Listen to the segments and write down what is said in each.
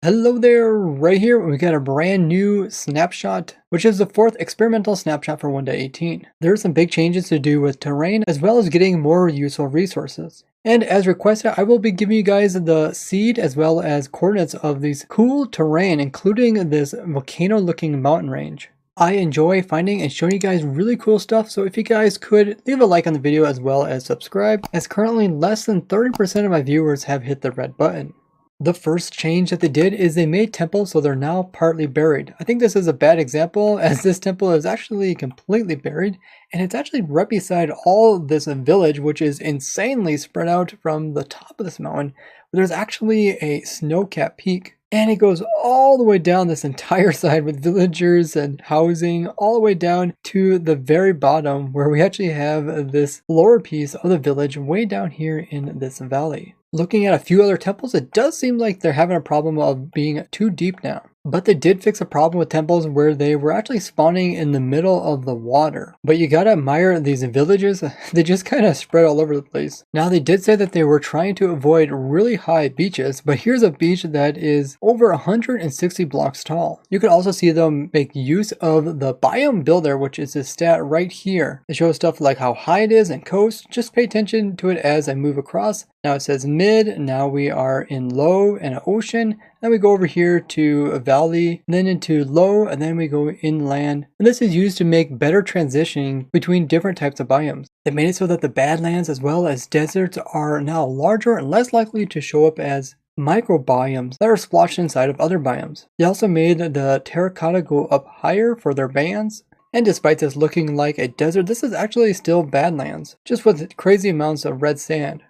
Hello there, right here we got a brand new snapshot, which is the fourth experimental snapshot for 1.18. There are some big changes to do with terrain, as well as getting more useful resources. And as requested, I will be giving you guys the seed as well as coordinates of these cool terrain, including this volcano looking mountain range. I enjoy finding and showing you guys really cool stuff, so if you guys could leave a like on the video as well as subscribe, as currently less than 30% of my viewers have hit the red button. The first change that they did is they made temples so they're now partly buried. I think this is a bad example as this temple is actually completely buried and it's actually right beside all this village, which is insanely spread out from the top of this mountain. There's actually a snow-capped peak and it goes all the way down this entire side with villagers and housing all the way down to the very bottom where we actually have this lower piece of the village way down here in this valley. Looking at a few other temples, it does seem like they're having a problem of being too deep now. But they did fix a problem with temples where they were actually spawning in the middle of the water. But you gotta admire these villages, they just kind of spread all over the place. Now they did say that they were trying to avoid really high beaches, but here's a beach that is over 160 blocks tall. You can also see them make use of the Biome Builder, which is this stat right here. It shows stuff like how high it is and coast. Just pay attention to it as I move across. Now it says mid, now we are in low and an ocean. Then we go over here to a valley, then into low, and then we go inland. And this is used to make better transitioning between different types of biomes. They made it so that the badlands as well as deserts are now larger and less likely to show up as microbiomes that are splotched inside of other biomes. They also made the terracotta go up higher for their bands. And despite this looking like a desert, this is actually still badlands, just with crazy amounts of red sand.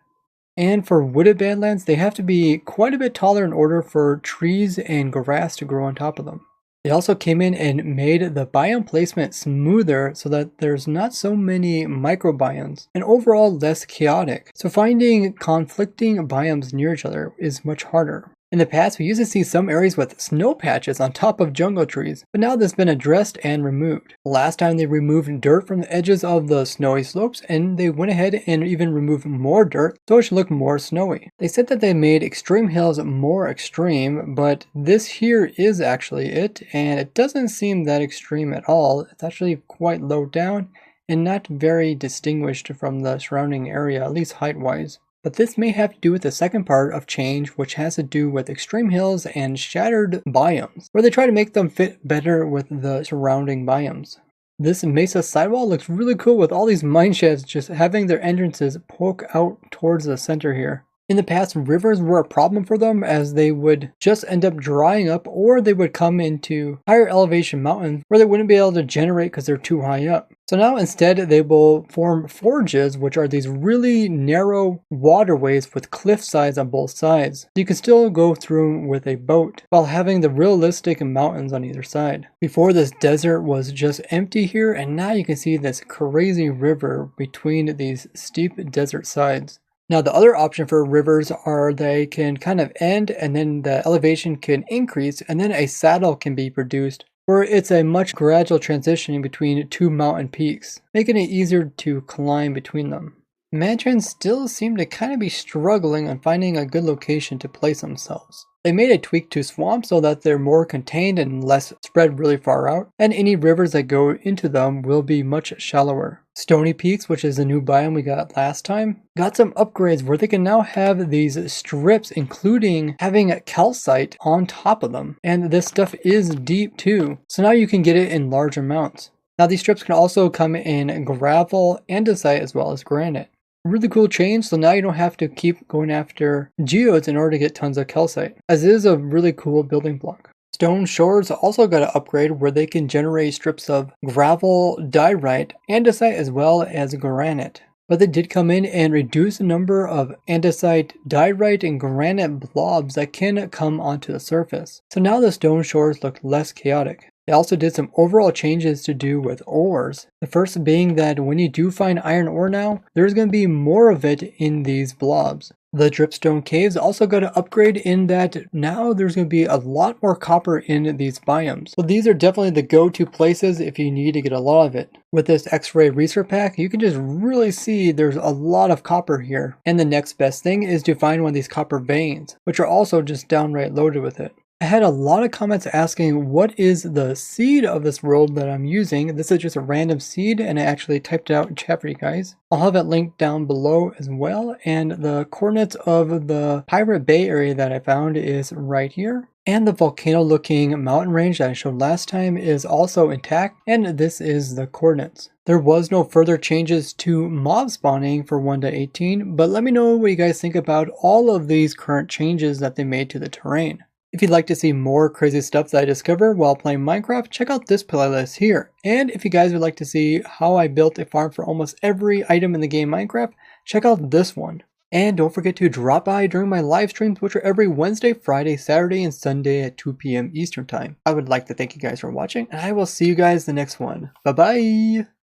And for wooded badlands, they have to be quite a bit taller in order for trees and grass to grow on top of them. They also came in and made the biome placement smoother so that there's not so many microbiomes and overall less chaotic. So finding conflicting biomes near each other is much harder. In the past, we used to see some areas with snow patches on top of jungle trees, but now this has been addressed and removed. Last time they removed dirt from the edges of the snowy slopes, and they went ahead and even removed more dirt so it should look more snowy. They said that they made extreme hills more extreme, but this here is actually it, and it doesn't seem that extreme at all. It's actually quite low down and not very distinguished from the surrounding area, at least height-wise. But this may have to do with the second part of change, which has to do with extreme hills and shattered biomes, where they try to make them fit better with the surrounding biomes. This mesa sidewall looks really cool with all these mine shafts just having their entrances poke out towards the center here. In the past, rivers were a problem for them as they would just end up drying up, or they would come into higher elevation mountains where they wouldn't be able to generate because they're too high up. So now instead they will form forges, which are these really narrow waterways with cliff sides on both sides. You can still go through with a boat while having the realistic mountains on either side. Before, this desert was just empty here, and now you can see this crazy river between these steep desert sides. Now the other option for rivers are they can kind of end and then the elevation can increase and then a saddle can be produced where it's a much gradual transitioning between two mountain peaks, making it easier to climb between them. Mansions still seem to kind of be struggling on finding a good location to place themselves. They made a tweak to swamps so that they're more contained and less spread really far out, and any rivers that go into them will be much shallower. Stony Peaks, which is the new biome we got last time, got some upgrades where they can now have these strips, including having calcite on top of them. And this stuff is deep too, so now you can get it in large amounts. Now these strips can also come in gravel, andesite, as well as granite. Really cool change, so now you don't have to keep going after geodes in order to get tons of calcite, as it is a really cool building block. Stone Shores also got an upgrade where they can generate strips of gravel, diorite, andesite, as well as granite. But they did come in and reduce the number of andesite, diorite, and granite blobs that can come onto the surface. So now the Stone Shores look less chaotic. They also did some overall changes to do with ores. The first being that when you do find iron ore now, there's going to be more of it in these blobs. The dripstone caves also got an upgrade in that now there's going to be a lot more copper in these biomes. So these are definitely the go-to places if you need to get a lot of it. With this X-ray research pack, you can just really see there's a lot of copper here. And the next best thing is to find one of these copper veins, which are also just downright loaded with it. I had a lot of comments asking what is the seed of this world that I'm using. This is just a random seed and I actually typed it out in chat for you guys. I'll have it linked down below as well, and the coordinates of the Pirate Bay area that I found is right here. And the volcano looking mountain range that I showed last time is also intact, and this is the coordinates. There was no further changes to mob spawning for 1.18, but let me know what you guys think about all of these current changes that they made to the terrain. If you'd like to see more crazy stuff that I discover while playing Minecraft, check out this playlist here. And if you guys would like to see how I built a farm for almost every item in the game Minecraft, check out this one. And don't forget to drop by during my live streams, which are every Wednesday, Friday, Saturday, and Sunday at 2 p.m. Eastern Time. I would like to thank you guys for watching, and I will see you guys the next one. Bye bye!